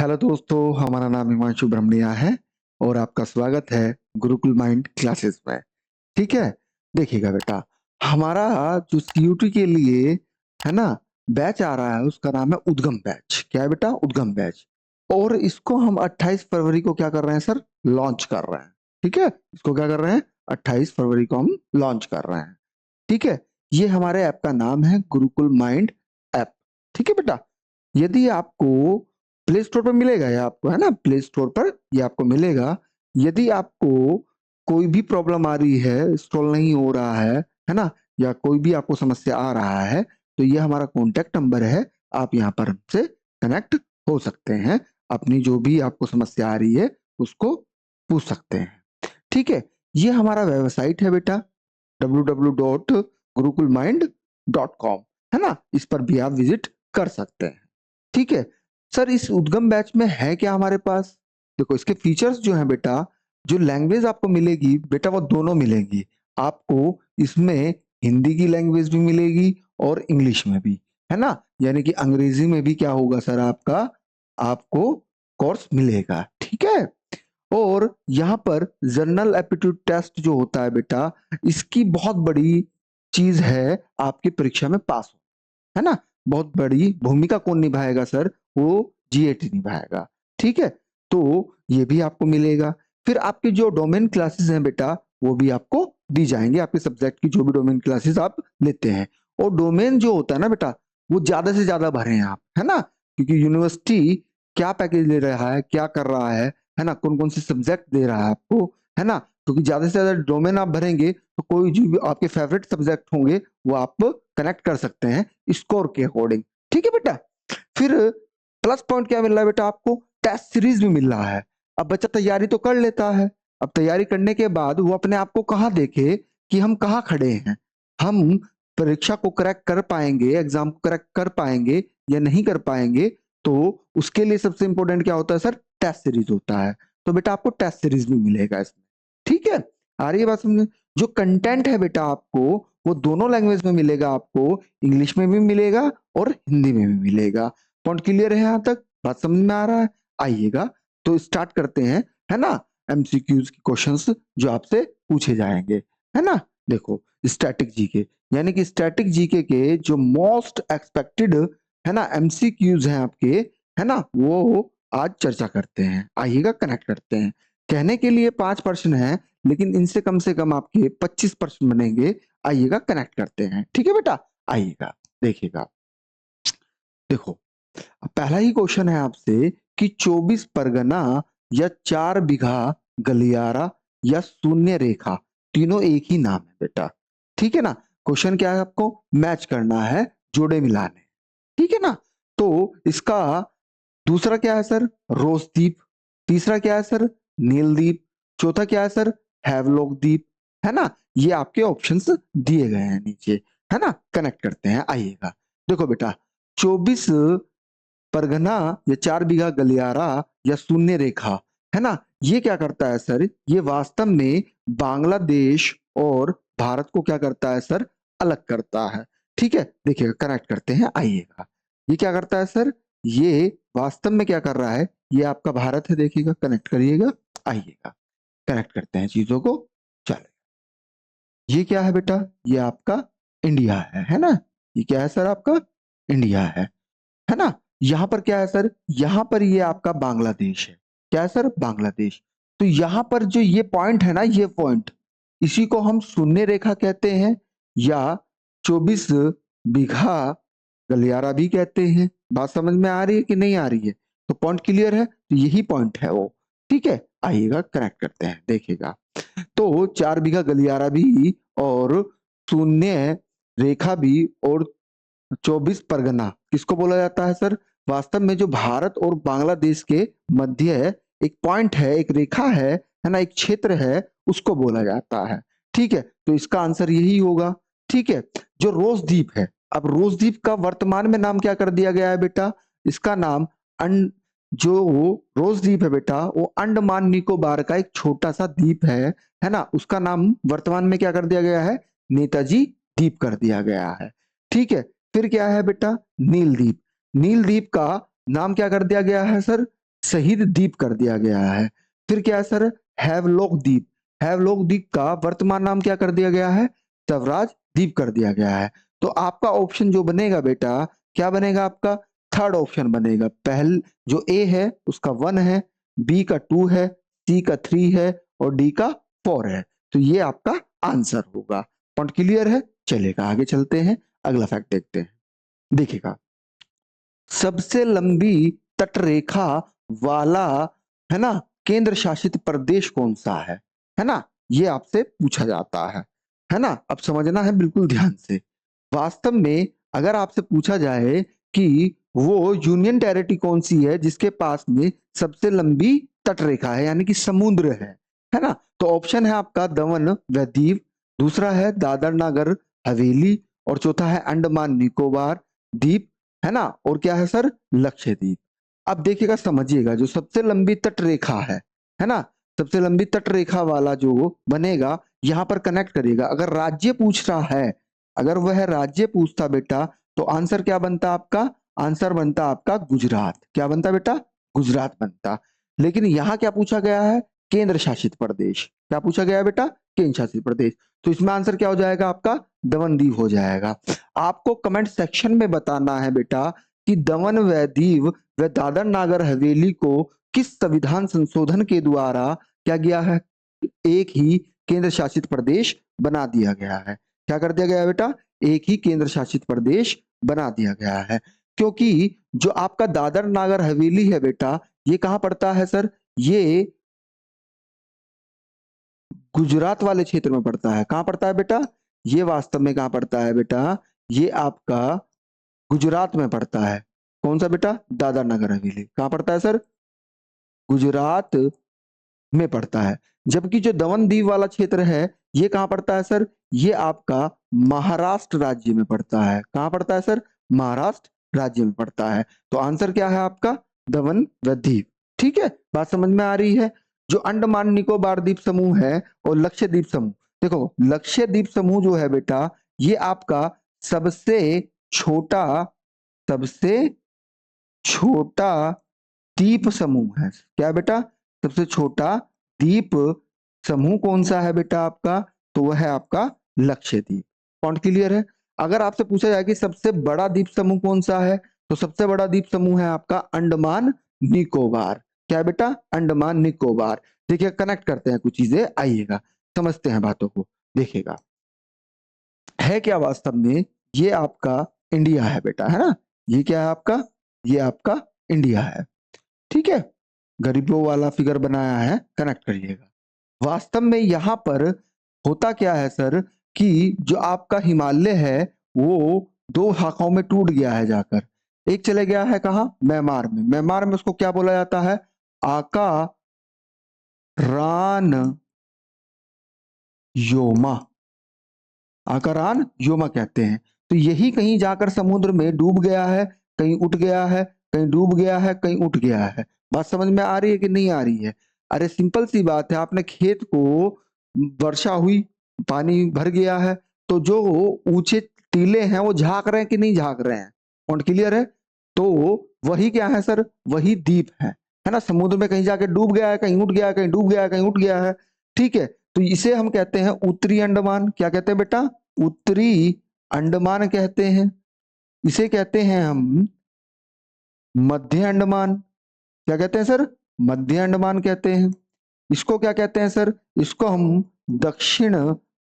Hello दोस्तों, हमारा नाम हिमांशु ब्रह्मनिया है और आपका स्वागत है गुरुकुल माइंड क्लासेस में। ठीक है, देखिएगा बेटा, हमारा जो सीयूटी के लिए है ना बैच आ रहा है, उसका नाम है उद्गम बैच। क्या है बेटा? उद्गम बैच। और इसको हम 28 फरवरी को क्या कर रहे हैं सर? लॉन्च कर रहे हैं। ठीक है, इसको क्या कर रहे हैं? 28 फरवरी को हम लॉन्च कर रहे हैं। ठीक है, ये हमारे ऐप का नाम है गुरुकुल माइंड ऐप। ठीक है बेटा, यदि आपको प्ले स्टोर पर मिलेगा, या आपको है ना प्ले स्टोर पर ये आपको मिलेगा। यदि आपको कोई भी प्रॉब्लम आ रही है, इंस्टॉल नहीं हो रहा है ना, या कोई भी आपको समस्या आ रहा है, तो ये हमारा कॉन्टेक्ट नंबर है। आप यहाँ पर हमसे कनेक्ट हो सकते हैं, अपनी जो भी आपको समस्या आ रही है उसको पूछ सकते हैं। ठीक है, ये हमारा वेबसाइट है बेटा, www.gurukulmind.com, है ना, इस पर भी आप विजिट कर सकते हैं। ठीक है सर, इस उद्गम बैच में है क्या हमारे पास? देखो, इसके फीचर्स जो है बेटा, जो लैंग्वेज आपको मिलेगी बेटा, वो दोनों मिलेंगी आपको। इसमें हिंदी की लैंग्वेज भी मिलेगी और इंग्लिश में भी, है ना। यानी कि अंग्रेजी में भी क्या होगा सर, आपका आपको कोर्स मिलेगा। ठीक है, और यहाँ पर जनरल एप्टीट्यूड टेस्ट जो होता है बेटा, इसकी बहुत बड़ी चीज है आपकी परीक्षा में पास हो, है ना। बहुत बड़ी भूमिका कौन निभाएगा सर? वो जीएटी निभाएगा। ठीक है, तो ये भी आपको मिलेगा। फिर आपके जो डोमेन क्लासेस हैं बेटा, वो भी आपको दी जाएंगे, आपके सब्जेक्ट की जो भी डोमेन क्लासेस आप लेते हैं। और डोमेन जो होता है ना बेटा, वो ज्यादा से ज्यादा भरें आप, है ना, क्योंकि यूनिवर्सिटी क्या पैकेज ले रहा है, क्या कर रहा है ना, कौन कौन से सब्जेक्ट दे रहा है आपको, है ना। क्योंकि ज्यादा से ज्यादा डोमेन आप भरेंगे तो कोई जो भी आपके फेवरेट सब्जेक्ट होंगे वो आप कनेक्ट कर सकते हैं स्कोर के अकॉर्डिंग। ठीक है बेटा, फिर प्लस पॉइंट क्या मिल रहा है बेटा आपको? टेस्ट सीरीज भी मिल रहा है। अब बच्चा तैयारी तो कर लेता है, अब तैयारी करने के बाद वो अपने आप को कहाँ देखे कि हम कहाँ खड़े हैं, हम परीक्षा को क्रैक कर पाएंगे, एग्जाम को क्रैक कर पाएंगे या नहीं कर पाएंगे। तो उसके लिए सबसे इंपॉर्टेंट क्या होता है सर? टेस्ट सीरीज होता है। तो बेटा आपको टेस्ट सीरीज भी मिलेगा इसमें। ठीक है, आ रही है बात समझ? जो कंटेंट है बेटा आपको, वो दोनों लैंग्वेज में मिलेगा आपको, इंग्लिश में भी मिलेगा और हिंदी में भी मिलेगा। पॉइंट क्लियर है यहाँ तक? बात समझ में आ रहा है? आइएगा, तो स्टार्ट करते हैं, है ना, एमसीक्यूज के क्वेश्चंस जो आपसे पूछे जाएंगे, है ना। देखो, स्टैटिक जीके, यानी कि स्टैटिक जीके के जो मोस्ट एक्सपेक्टेड है ना एमसीक्यूज हैं आपके, है ना, वो आज चर्चा करते हैं। आइएगा, कनेक्ट करते हैं। कहने के लिए 5% है, लेकिन इनसे कम से कम आपके 25% बनेंगे। आइएगा, कनेक्ट करते हैं। ठीक है बेटा, आइएगा, देखिएगा। देखो, पहला ही क्वेश्चन है आपसे कि 24 परगना या 4 बीघा गलियारा या शून्य रेखा, तीनों एक ही नाम है बेटा। ठीक है ना। क्वेश्चन क्या है? आपको मैच करना है, जोड़े मिलाने। ठीक है ना। तो इसका दूसरा क्या है सर? रोजदीप। तीसरा क्या है सर? नीलदीप। चौथा क्या है सर? हैवलॉक द्वीप। है ना, ये आपके ऑप्शंस दिए गए हैं नीचे, है ना। कनेक्ट करते हैं, आइएगा। देखो बेटा, 24 परगना या 4 बीघा गलियारा या शून्य रेखा, है ना, ये क्या करता है सर? ये वास्तव में बांग्लादेश और भारत को क्या करता है सर? अलग करता है। ठीक है, देखिएगा, कनेक्ट करते हैं, आइएगा। ये क्या करता है सर? ये वास्तव में क्या कर रहा है? ये आपका भारत है, देखिएगा, कनेक्ट करिएगा, आइएगा, कनेक्ट करते हैं चीजों को। चले, ये क्या है बेटा? ये आपका इंडिया है ना। ये क्या है सर? आपका इंडिया है ना। यहां पर क्या है सर? यहां पर ये आपका बांग्लादेश है। क्या है सर? बांग्लादेश। तो यहां पर जो ये पॉइंट है ना, ये पॉइंट, इसी को हम शून्य रेखा कहते हैं, या 24 बीघा गलियारा भी कहते हैं। बात समझ में आ रही है कि नहीं आ रही है? तो पॉइंट क्लियर है, तो यही पॉइंट है वो। ठीक है, आइएगा, कनेक्ट करते हैं, देखिएगा। तो 4 बीघा गलियारा भी और शून्य रेखा भी और 24 परगना किसको बोला जाता है सर? वास्तव में जो भारत और बांग्लादेश के मध्य एक पॉइंट है, एक रेखा है ना, एक क्षेत्र है, उसको बोला जाता है। ठीक है, तो इसका आंसर यही होगा। ठीक है, जो रोज द्वीप है, अब रोज द्वीप का वर्तमान में नाम क्या कर दिया गया है बेटा? इसका नाम जो रोज द्वीप है बेटा, वो अंडमान निकोबार का एक छोटा सा द्वीप है ना, उसका नाम वर्तमान में क्या कर दिया गया है? नेताजी द्वीप कर दिया गया है। ठीक है, फिर क्या है बेटा? नील द्वीप। नील द्वीप का नाम क्या कर दिया गया है सर? शहीद द्वीप कर दिया गया है। फिर क्या है सर, हैवलॉक द्वीप, हैवलॉक द्वीप का वर्तमान नाम क्या कर दिया गया है, स्वराज द्वीप कर दिया गया है। तो आपका ऑप्शन जो बनेगा बेटा, क्या बनेगा आपका, थर्ड ऑप्शन बनेगा। पहल जो ए है उसका 1 है, बी का 2 है, सी का 3 है और डी का 4 है। तो ये आपका आंसर होगा। पॉइंट क्लियर है? चलेगा, आगे चलते हैं, अगला फैक्ट देखते हैं। देखिएगा, सबसे लंबी तटरेखा वाला, है ना, केंद्र शासित प्रदेश कौन सा है ना, ये आपसे पूछा जाता है ना। अब समझना है बिल्कुल ध्यान से। वास्तव में अगर आपसे पूछा जाए कि वो यूनियन टेरिटरी कौन सी है जिसके पास में सबसे लंबी तटरेखा है, यानी कि समुद्र है ना, तो ऑप्शन है आपका दमन व दीव, दूसरा है दादर नागर हवेली और चौथा है अंडमान निकोबार द्वीप, है ना, और क्या है सर, लक्षद्वीप। अब देखिएगा, समझिएगा, जो सबसे लंबी तटरेखा है ना, सबसे लंबी तटरेखा वाला जो बनेगा, यहां पर कनेक्ट करिएगा। अगर राज्य पूछ रहा है, अगर वह राज्य पूछता बेटा, तो आंसर क्या बनता आपका, आंसर बनता आपका गुजरात। क्या बनता बेटा, गुजरात बनता। लेकिन यहां क्या पूछा गया है, केंद्र शासित प्रदेश। क्या पूछा गया है बेटा, केंद्र शासित प्रदेश। तो इसमें आंसर क्या हो जाएगा आपका, दमन दीव हो जाएगा। आपको कमेंट सेक्शन में बताना है बेटा कि दमन व दीव व दादर नागर हवेली को किस संविधान संशोधन के द्वारा क्या गया है, एक ही केंद्र शासित प्रदेश बना दिया गया है। क्या कर दिया गया है बेटा, एक ही केंद्र शासित प्रदेश बना दिया गया है। क्योंकि जो आपका दादर नागर हवेली है बेटा, ये कहां पड़ता है सर, ये गुजरात वाले क्षेत्र में पड़ता है। कहां पड़ता है बेटा, ये वास्तव में कहां पड़ता है बेटा, ये आपका गुजरात में पड़ता है। कौन सा बेटा, दादर नगर हवेली कहां पड़ता है सर, गुजरात में पड़ता है। जबकि जो दमन दीव वाला क्षेत्र है, ये कहां पड़ता है सर, ये आपका महाराष्ट्र राज्य में पड़ता है। कहां पड़ता है सर, महाराष्ट्र राज्य में पड़ता है। तो आंसर क्या है आपका, दमन व दीव। ठीक है, बात समझ में आ रही है। जो अंडमान निकोबार द्वीप समूह है और लक्षद्वीप समूह, देखो लक्षद्वीप समूह जो है बेटा, ये आपका सबसे छोटा, सबसे छोटा द्वीप समूह है। क्या बेटा, सबसे छोटा द्वीप समूह कौन सा है बेटा आपका, तो वह है आपका लक्षद्वीप। पॉइंट क्लियर है? अगर आपसे पूछा जाए कि सबसे बड़ा द्वीप समूह कौन सा है, तो सबसे बड़ा द्वीप समूह है आपका अंडमान निकोबार। क्या है बेटा, अंडमान निकोबार। देखिए, कनेक्ट करते हैं कुछ चीजें, आइएगा समझते हैं बातों को। देखिएगा, है क्या वास्तव में, ये आपका इंडिया है बेटा, है ना, ये क्या है आपका, ये आपका इंडिया है। ठीक है, गरीबों वाला फिगर बनाया है, कनेक्ट करिएगा। वास्तव में यहां पर होता क्या है सर, कि जो आपका हिमालय है वो दो शाखाओं में टूट गया है जाकर। एक चले गया है कहा, म्यांमार में। म्यांमार में उसको क्या बोला जाता है, आका रान योमा, आकारान योमा कहते हैं। तो यही कहीं जाकर समुद्र में डूब गया है, कहीं उठ गया है, कहीं डूब गया है, कहीं उठ गया है। बात समझ में आ रही है कि नहीं आ रही है? अरे सिंपल सी बात है, आपने खेत को, वर्षा हुई, पानी भर गया है, तो जो ऊंचे टीले हैं वो झांक रहे हैं कि नहीं झांक रहे हैं? पॉइंट क्लियर है? तो वही क्या है सर, वही द्वीप है ना, समुद्र में कहीं जाके डूब गया है, कहीं उठ गया है, कहीं डूब गया है, कहीं उठ गया है। ठीक है, तो इसे हम कहते हैं उत्तरी अंडमान। क्या कहते हैं बेटा, उत्तरी अंडमान कहते हैं। इसे कहते हैं हम मध्य अंडमान। क्या कहते हैं सर, मध्य अंडमान कहते हैं। इसको क्या कहते हैं सर, इसको हम दक्षिण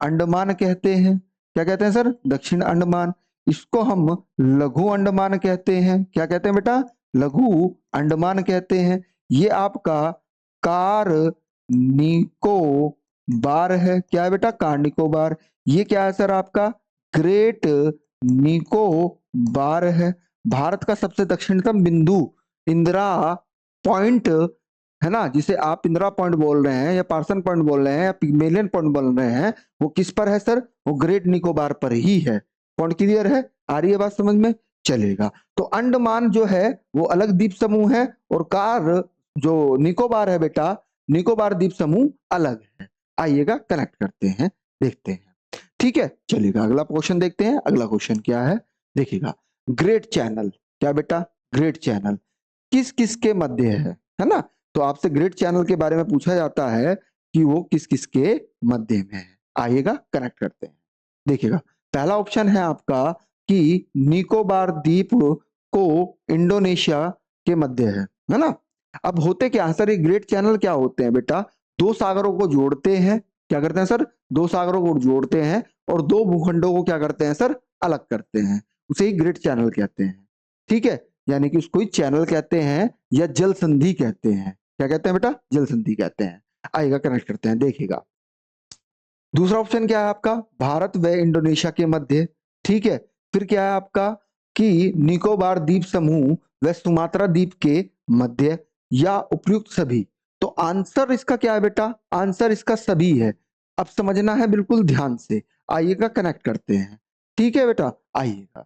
अंडमान कहते हैं। क्या कहते हैं सर, दक्षिण अंडमान। इसको हम लघु अंडमान कहते हैं। क्या कहते हैं बेटा, लघु अंडमान कहते हैं। ये आपका कार निकोबार है। क्या है बेटा, कार निकोबार। ये क्या है सर आपका, ग्रेट निकोबार है। भारत का सबसे दक्षिणतम बिंदु इंदिरा पॉइंट, है ना, जिसे आप इंदिरा पॉइंट बोल रहे हैं या पार्सन पॉइंट बोल रहे हैं या पिग्मेलियन पॉइंट बोल रहे हैं, वो किस पर है सर, वो ग्रेट निकोबार पर ही है। पॉइंट क्लियर है? आ रही है बात समझ में? चलेगा। तो अंडमान जो है वो अलग द्वीप समूह है, और कार जो निकोबार है बेटा, निकोबार द्वीप समूह अलग है। आइएगा कनेक्ट करते हैं, देखते हैं। ठीक है, चलिएगा अगला क्वेश्चन देखते हैं। अगला क्वेश्चन क्या है, देखिएगा, ग्रेट चैनल। क्या बेटा, ग्रेट चैनल किस किस के मध्य है? है ना। तो आपसे ग्रेट चैनल के बारे में पूछा जाता है कि वो किस किस के मध्य में है। आइएगा कनेक्ट करते हैं। देखिएगा पहला ऑप्शन है आपका कि निकोबार द्वीप को इंडोनेशिया के मध्य है ना। अब होते क्या है सर, ये ग्रेट चैनल क्या होते हैं बेटा, दो सागरों को जोड़ते हैं। क्या करते हैं सर, दो सागरों को जोड़ते हैं और दो भूखंडों को क्या करते हैं सर, अलग करते हैं। उसे ही ग्रेट चैनल कहते हैं। ठीक है, यानी कि उसको ही चैनल कहते हैं या जल संधि कहते हैं। क्या कहते हैं बेटा, जल संधि कहते हैं। आइएगा कनेक्ट करते हैं, देखिएगा दूसरा ऑप्शन क्या है आपका, भारत व इंडोनेशिया के मध्य। ठीक है, फिर क्या है आपका कि निकोबार द्वीप समूह व सुमात्रा द्वीप के मध्य या उपयुक्त सभी। तो आंसर इसका क्या है बेटा, आंसर इसका सभी है। अब समझना है बिल्कुल ध्यान से, आइएगा कनेक्ट करते हैं। ठीक है बेटा, आइएगा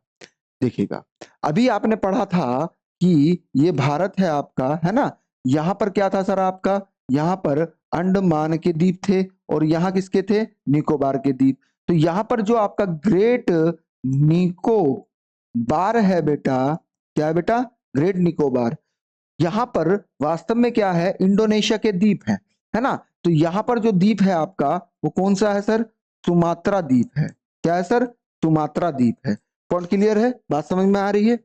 देखिएगा अभी आपने पढ़ा था कि ये भारत है आपका, है ना। यहाँ पर क्या था सर आपका, यहाँ पर अंडमान के द्वीप थे और यहाँ किसके थे, निकोबार के द्वीप। तो यहाँ पर जो आपका ग्रेट निकोबार है बेटा, क्या है बेटा, ग्रेट निकोबार। यहाँ पर वास्तव में क्या है, इंडोनेशिया के द्वीप है ना। तो यहाँ पर जो द्वीप है आपका वो कौन सा है सर, सुमात्रा द्वीप है। क्या है सर, सुमात्रा द्वीप है। पॉइंट क्लियर है, बात समझ में आ रही है।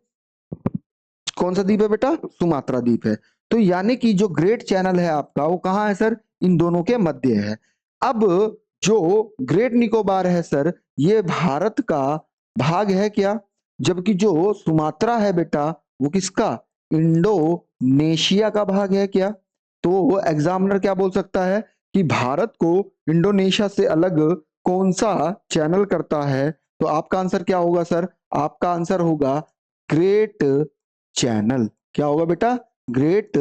कौन सा द्वीप है बेटा, सुमात्रा द्वीप है। तो यानी कि जो ग्रेट चैनल है आपका वो कहाँ है सर, इन दोनों के मध्य है। अब जो ग्रेट निकोबार है सर, ये भारत का भाग है क्या, जबकि जो सुमात्रा है बेटा वो किसका, इंडोनेशिया का भाग है क्या। तो एग्जामिनर क्या बोल सकता है कि भारत को इंडोनेशिया से अलग कौन सा चैनल करता है। तो आपका आंसर क्या होगा सर, आपका आंसर होगा ग्रेट चैनल। क्या होगा बेटा, ग्रेट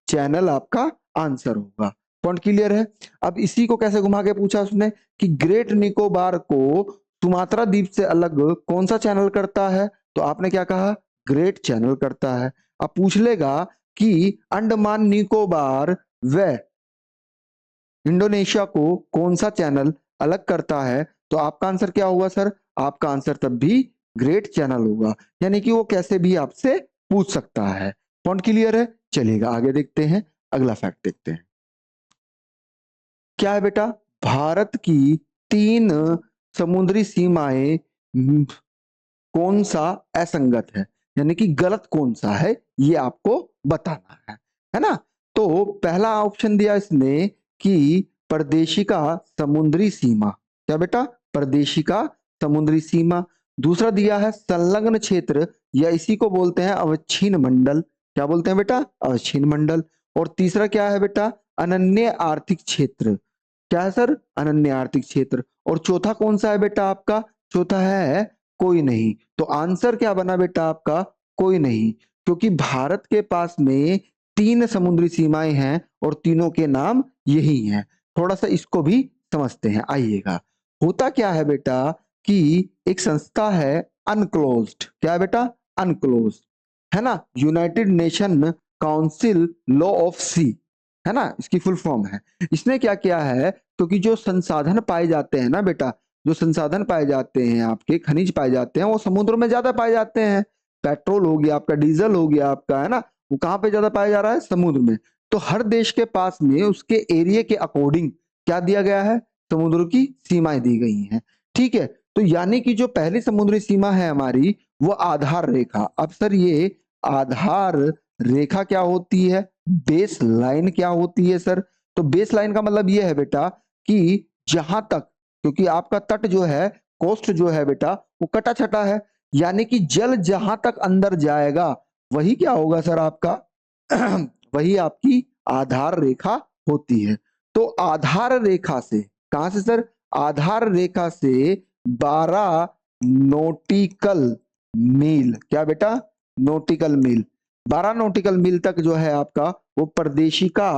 चैनल आपका आंसर होगा। पॉइंट क्लियर है। अब इसी को कैसे घुमा के पूछा उसने कि ग्रेट निकोबार को सुमात्रा द्वीप से अलग कौन सा चैनल करता है। तो आपने क्या कहा, ग्रेट चैनल करता है। अब पूछ लेगा कि अंडमान निकोबार व इंडोनेशिया को कौन सा चैनल अलग करता है। तो आपका आंसर क्या होगा सर, आपका आंसर तब भी ग्रेट चैनल होगा। यानी कि वो कैसे भी आपसे पूछ सकता है। पॉइंट क्लियर है, चलिएगा आगे देखते हैं, अगला फैक्ट देखते हैं। क्या है बेटा, भारत की 3 समुद्री सीमाएं कौन सा असंगत है, यानी कि गलत कौन सा है ये आपको बताना है ना। तो पहला ऑप्शन दिया इसने कि परदेशी का समुद्री सीमा। क्या बेटा, परदेशी का समुद्री सीमा। दूसरा दिया है संलग्न क्षेत्र या इसी को बोलते हैं अवच्छिन्न मंडल। क्या बोलते हैं बेटा, अवच्छिन्न मंडल। और तीसरा क्या है बेटा, अनन्य आर्थिक क्षेत्र। क्या है सर, अनन्य आर्थिक क्षेत्र। और चौथा कौन सा है बेटा आपका, चौथा है कोई नहीं। तो आंसर क्या बना बेटा आपका, कोई नहीं। क्योंकि भारत के पास में 3 समुद्री सीमाएं हैं और तीनों के नाम यही हैं। थोड़ा सा इसको भी समझते हैं, आइएगा। होता क्या है बेटा कि एक संस्था है अनक्लोज्ड। क्या है बेटा, अनक्लोज्ड, है ना। United nation council law of sea, है ना, इसकी फुल फॉर्म है। इसने क्या किया है, क्योंकि जो संसाधन पाए जाते हैं ना बेटा, जो संसाधन पाए जाते हैं आपके, खनिज पाए जाते हैं वो समुद्र में ज्यादा पाए जाते हैं। पेट्रोल हो गया आपका, डीजल हो गया आपका, है ना, वो कहाँ पे ज्यादा पाया जा रहा है, समुद्र में। तो हर देश के पास में उसके एरिया के अकॉर्डिंग क्या दिया गया है, समुद्र की सीमाएं दी गई हैं। ठीक है, तो यानी कि जो पहली समुद्री सीमा है हमारी वो आधार रेखा। अब सर ये आधार रेखा क्या होती है, बेस लाइन क्या होती है सर। तो बेस लाइन का मतलब ये है बेटा कि जहां तक, क्योंकि आपका तट जो है, कोस्ट जो है बेटा वो कटा छटा है, यानी कि जल जहां तक अंदर जाएगा वही क्या होगा सर आपका वही आपकी आधार रेखा होती है। तो आधार रेखा से, कहां से सर, आधार रेखा से 12 नोटिकल मील, क्या बेटा, नोटिकल मील, 12 नोटिकल मील तक जो है आपका वो परदेशी का,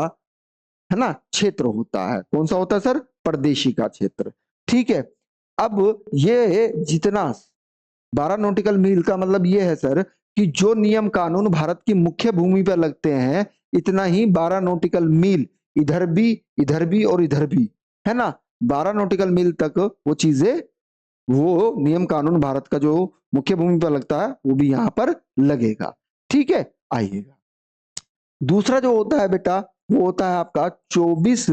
है ना, क्षेत्र होता है। कौन सा होता है सर, परदेशी का क्षेत्र। ठीक है, अब ये जितना 12 नॉटिकल मील का मतलब ये है सर कि जो नियम कानून भारत की मुख्य भूमि पर लगते हैं, इतना ही 12 नॉटिकल मील इधर भी और इधर भी, है ना। 12 नॉटिकल मील तक वो चीजें, वो नियम कानून भारत का जो मुख्य भूमि पर लगता है वो भी यहाँ पर लगेगा। ठीक है, आइएगा दूसरा जो होता है बेटा वो होता है आपका 24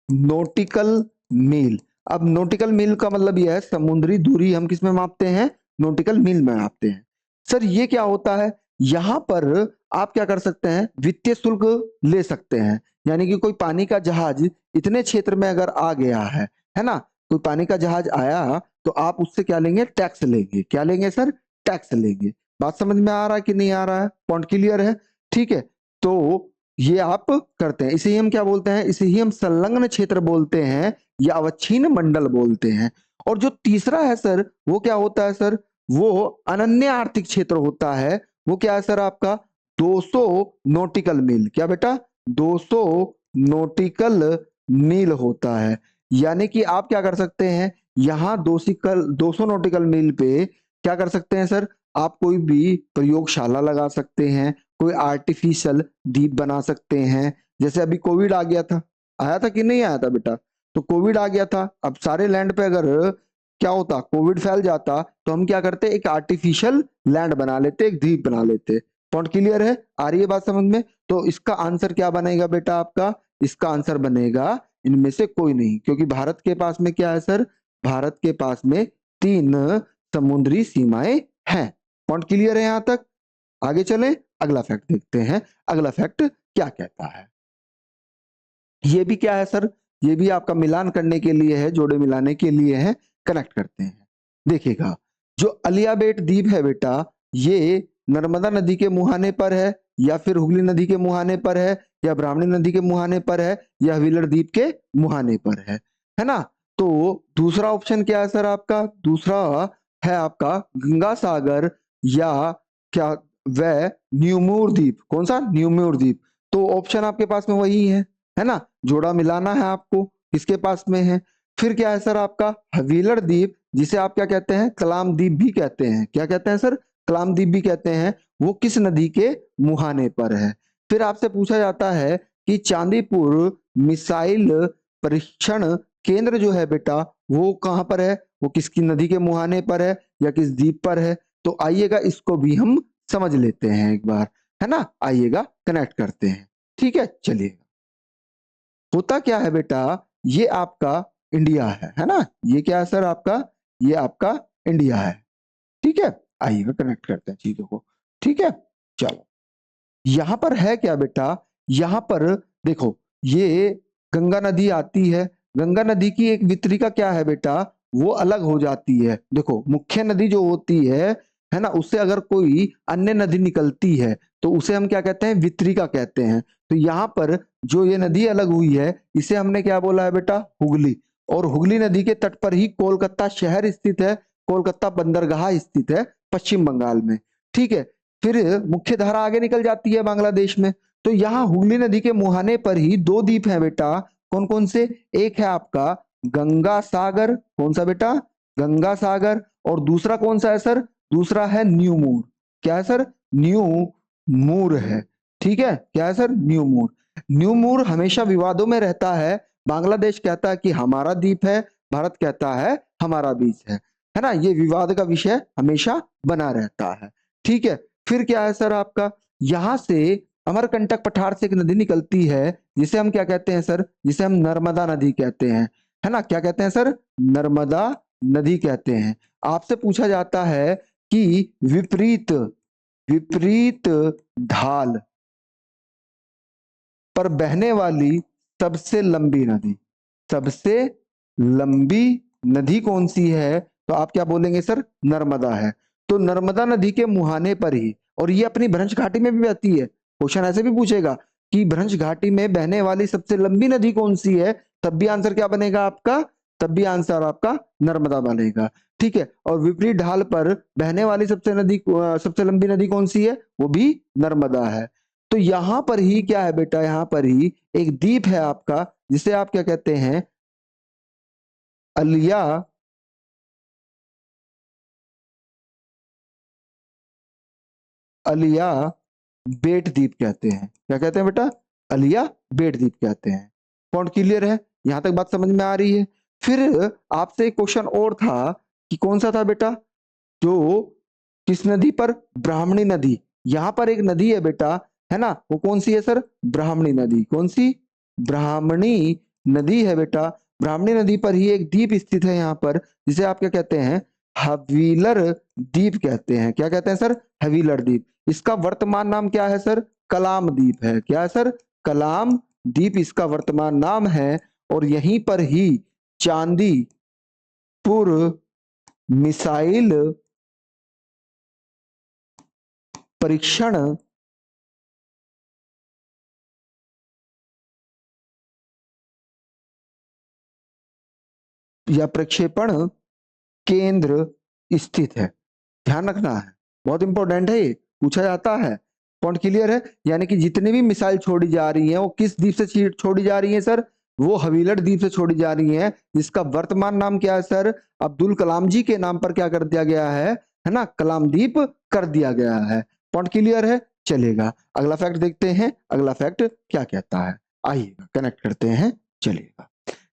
नॉटिकल मील। अब नॉटिकल मील का मतलब यह है समुद्री दूरी हम किस में मापते हैं, नॉटिकल मील में मापते हैं। सर ये क्या होता है, यहाँ पर आप क्या कर सकते हैं, वित्तीय शुल्क ले सकते हैं। यानी कि कोई पानी का जहाज इतने क्षेत्र में अगर आ गया है ना, कोई पानी का जहाज आया तो आप उससे क्या लेंगे, टैक्स लेंगे। क्या लेंगे सर, टैक्स लेंगे। बात समझ में आ रहा है कि नहीं आ रहा है, पॉइंट क्लियर है? ठीक है, तो ये आप करते हैं, इसे ही हम क्या बोलते हैं, इसे ही हम संलग्न क्षेत्र बोलते हैं या अवच्छिन्न मंडल बोलते हैं। और जो तीसरा है सर वो क्या होता है सर, वो अनन्य आर्थिक क्षेत्र होता है। वो क्या है सर आपका 200 नॉटिकल मील। क्या बेटा, 200 नॉटिकल मील होता है। यानी कि आप क्या कर सकते हैं, यहाँ 200 नॉटिकल मील पे क्या कर सकते हैं सर, आप कोई भी प्रयोगशाला लगा सकते हैं, कोई आर्टिफिशियल द्वीप बना सकते हैं। जैसे अभी कोविड आ गया था, आया था कि नहीं आया था बेटा, तो कोविड आ गया था। अब सारे लैंड पे अगर क्या होता, कोविड फैल जाता, तो हम क्या करते, एक आर्टिफिशियल लैंड बना लेते, एक द्वीप बना लेते। पॉइंट क्लियर है, आ रही है बात समझ में? तो इसका आंसर क्या बनेगा बेटा आपका, इसका आंसर बनेगा इनमें से कोई नहीं, क्योंकि भारत के पास में क्या है सर, भारत के पास में 3 समुद्री सीमाएं हैं। पॉइंट क्लियर है यहां तक? आगे चलें, अगला फैक्ट देखते हैं। अगला फैक्ट क्या कहता है, ये भी क्या है सर, ये भी आपका मिलान करने के लिए है, जोड़े मिलाने के लिए है, कनेक्ट करते हैं। देखिएगा, जो अलियाबेट द्वीप है बेटा, ये नर्मदा नदी के मुहाने पर है, या फिर हुगली नदी के मुहाने पर है, या ब्राह्मणी नदी के मुहाने पर है, या व्हीलर द्वीप के मुहाने पर है ना? तो दूसरा ऑप्शन क्या है सर आपका, दूसरा है आपका गंगा सागर या क्या, वह न्यूमूर द्वीप। कौन सा, न्यूमूर द्वीप। तो ऑप्शन आपके पास में वही है ना, जोड़ा मिलाना है आपको, किसके पास में है। फिर क्या है सर आपका व्हीलर द्वीप, जिसे आप क्या कहते हैं, कलाम द्वीप भी कहते हैं। क्या कहते हैं सर, कलाम द्वीप भी कहते हैं। वो किस नदी के मुहाने पर है। फिर आपसे पूछा जाता है कि चांदीपुर मिसाइल परीक्षण केंद्र जो है बेटा, वो कहां पर है, वो किसकी नदी के मुहाने पर है या किस द्वीप पर है। तो आइएगा इसको भी हम समझ लेते हैं एक बार, है ना, आइएगा कनेक्ट करते हैं। ठीक है, चलिए। होता क्या है बेटा, ये आपका इंडिया है ना, ये क्या है सर आपका, ये आपका इंडिया है। ठीक है, आइएगा कनेक्ट करते हैं चीजों को। ठीक है, चलो। यहां पर है क्या बेटा, यहां पर देखो, ये गंगा नदी आती है। गंगा नदी की एक वितरिका क्या है बेटा, वो अलग हो जाती है। देखो, मुख्य नदी जो होती है ना, उससे अगर कोई अन्य नदी निकलती है तो उसे हम क्या कहते हैं, वितरिका कहते हैं। तो यहाँ पर जो ये नदी अलग हुई है, इसे हमने क्या बोला है बेटा, हुगली। और हुगली नदी के तट पर ही कोलकाता शहर स्थित है, कोलकाता बंदरगाह स्थित है पश्चिम बंगाल में। ठीक है, फिर मुख्य धारा आगे निकल जाती है बांग्लादेश में। तो यहाँ हुगली नदी के मुहाने पर ही 2 द्वीप हैं बेटा। कौन कौन से, एक है आपका गंगा सागर। कौन सा बेटा, गंगा सागर। और दूसरा कौन सा है सर, दूसरा है न्यू मूर। क्या है सर, न्यू मूर है। ठीक है, क्या है सर, न्यू मूर। न्यू मूर हमेशा विवादों में रहता है। बांग्लादेश कहता है कि हमारा द्वीप है, भारत कहता है हमारा बीच है ना, ये विवाद का विषय हमेशा बना रहता है। ठीक है, फिर क्या है सर आपका, यहां से अमरकंटक पठार से एक नदी निकलती है, जिसे हम क्या कहते हैं सर, जिसे हम नर्मदा नदी कहते हैं, है ना। क्या कहते हैं सर, नर्मदा नदी कहते हैं। आपसे पूछा जाता है कि विपरीत विपरीत ढाल पर बहने वाली सबसे लंबी नदी, सबसे लंबी नदी कौन सी है, तो आप क्या बोलेंगे सर, नर्मदा है। तो नर्मदा नदी के मुहाने पर ही, और ये अपनी भ्रंश घाटी में भी बहती है। क्वेश्चन ऐसे भी पूछेगा कि भ्रंश घाटी में बहने वाली सबसे लंबी नदी कौन सी है, तब भी आंसर क्या बनेगा आपका, तब भी आंसर आपका नर्मदा बनेगा। ठीक है, और विपरीत ढाल पर बहने वाली सबसे लंबी नदी कौन सी है, वो भी नर्मदा है। तो यहां पर ही क्या है बेटा, यहां पर ही एक द्वीप है आपका, जिसे आप क्या कहते हैं, अलिया अलिया बेट द्वीप कहते हैं। क्या कहते हैं बेटा, अलिया बेट द्वीप कहते हैं। पॉइंट क्लियर है, यहां तक बात समझ में आ रही है। फिर आपसे एक क्वेश्चन और था कि कौन सा था बेटा, जो किस नदी पर, ब्राह्मणी नदी। यहां पर एक नदी है बेटा, है ना, वो कौन सी है सर? ब्राह्मणी नदी। कौन सी? ब्राह्मणी नदी है बेटा। ब्राह्मणी नदी पर ही एक द्वीप स्थित है यहाँ पर, जिसे आप क्या कहते हैं? हवीलर द्वीप कहते हैं। क्या कहते हैं सर? हवीलर द्वीप। इसका वर्तमान नाम क्या है सर? कलाम द्वीप है। क्या है सर? कलाम द्वीप इसका वर्तमान नाम है। और यहीं पर ही चांदीपुर मिसाइल परीक्षण या प्रक्षेपण केंद्र स्थित है। ध्यान रखना है, बहुत इंपॉर्टेंट है, ये पूछा जाता है। पॉइंट क्लियर है? यानी कि जितनी भी मिसाइल छोड़ी जा रही हैं वो किस द्वीप से छोड़ी जा रही हैं सर? वो हवीलर द्वीप से छोड़ी जा रही हैं, जिसका वर्तमान नाम क्या है सर? अब्दुल कलाम जी के नाम पर क्या कर दिया गया है ना, कलाम द्वीप कर दिया गया है। पॉइंट क्लियर है? चलेगा, अगला फैक्ट देखते हैं। अगला फैक्ट क्या कहता है, आइएगा कनेक्ट करते हैं, चलेगा।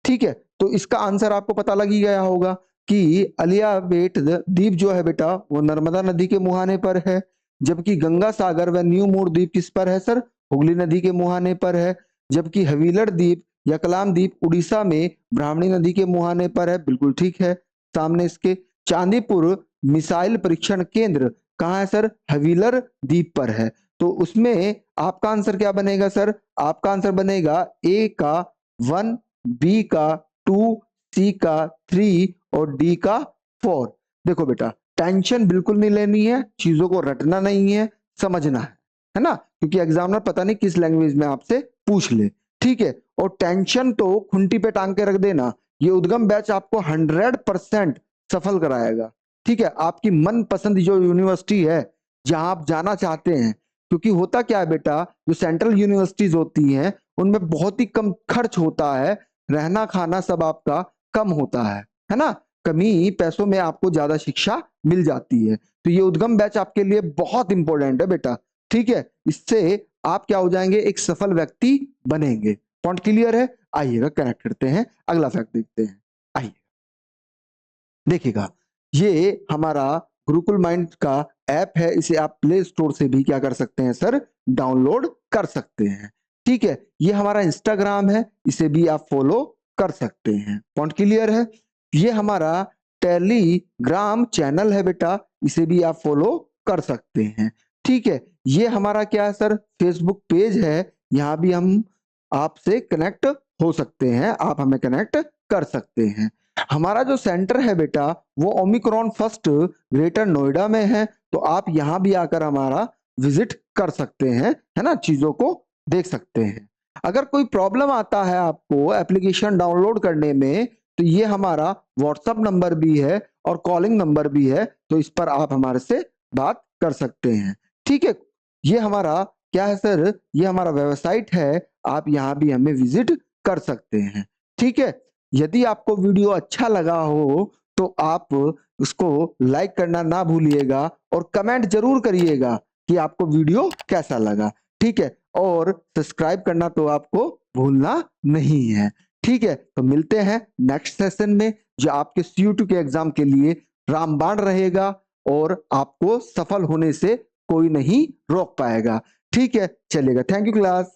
ठीक है, तो इसका आंसर आपको पता लग ही गया होगा कि अलियाबेट द्वीप जो है बेटा वो नर्मदा नदी के मुहाने पर है, जबकि गंगा सागर व न्यू मूर द्वीप किस पर है सर? हुगली नदी के मुहाने पर है। जबकि हवीलर द्वीप या कलाम द्वीप उड़ीसा में ब्राह्मणी नदी के मुहाने पर है। बिल्कुल ठीक है। सामने इसके चांदीपुर मिसाइल परीक्षण केंद्र कहाँ है सर? हवीलर द्वीप पर है। तो उसमें आपका आंसर क्या बनेगा सर? आपका आंसर बनेगा ए का 1, बी का 2, सी का 3 और डी का 4। देखो बेटा, टेंशन बिल्कुल नहीं लेनी है, चीजों को रटना नहीं है, समझना है ना, क्योंकि एग्जामिनर पता नहीं किस लैंग्वेज में आपसे पूछ ले। ठीक है, और टेंशन तो खुंटी पे टांग के रख देना, ये उद्गम बैच आपको 100% सफल कराएगा। ठीक है, आपकी मनपसंद जो यूनिवर्सिटी है जहां आप जाना चाहते हैं, क्योंकि होता क्या है बेटा, जो सेंट्रल यूनिवर्सिटीज होती हैं उनमें बहुत ही कम खर्च होता है, रहना खाना सब आपका कम होता है ना, कमी पैसों में आपको ज्यादा शिक्षा मिल जाती है। तो ये उद्गम बैच आपके लिए बहुत इंपॉर्टेंट है बेटा। ठीक है, इससे आप क्या हो जाएंगे? एक सफल व्यक्ति बनेंगे। पॉइंट क्लियर है? आइएगा कनेक्ट करते हैं, अगला फैक्ट देखते हैं। आइए देखिएगा, ये हमारा गुरुकुल माइंड का ऐप है, इसे आप प्ले स्टोर से भी क्या कर सकते हैं सर? डाउनलोड कर सकते हैं। ठीक है, ये हमारा इंस्टाग्राम है, इसे भी आप फॉलो कर सकते हैं। पॉइंट क्लियर है? ये हमारा टेलीग्राम चैनल है बेटा, इसे भी आप फॉलो कर सकते हैं। ठीक है, ये हमारा क्या है सर? फेसबुक पेज है, यहाँ भी हम आपसे कनेक्ट हो सकते हैं, आप हमें कनेक्ट कर सकते हैं। हमारा जो सेंटर है बेटा वो ओमिक्रॉन फर्स्ट ग्रेटर नोएडा में है, तो आप यहाँ भी आकर हमारा विजिट कर सकते हैं, है ना, चीजों को देख सकते हैं। अगर कोई प्रॉब्लम आता है आपको एप्लीकेशन डाउनलोड करने में, तो ये हमारा व्हाट्सएप नंबर भी है और कॉलिंग नंबर भी है, तो इस पर आप हमारे से बात कर सकते हैं। ठीक है, ये हमारा क्या है सर? ये हमारा वेबसाइट है, आप यहाँ भी हमें विजिट कर सकते हैं। ठीक है, यदि आपको वीडियो अच्छा लगा हो तो आप उसको लाइक करना ना भूलिएगा और कमेंट जरूर करिएगा कि आपको वीडियो कैसा लगा। ठीक है, और सब्सक्राइब करना तो आपको भूलना नहीं है। ठीक है, तो मिलते हैं नेक्स्ट सेशन में, जो आपके CU2 के एग्जाम के लिए रामबाण रहेगा और आपको सफल होने से कोई नहीं रोक पाएगा। ठीक है, चलेगा। Thank you class.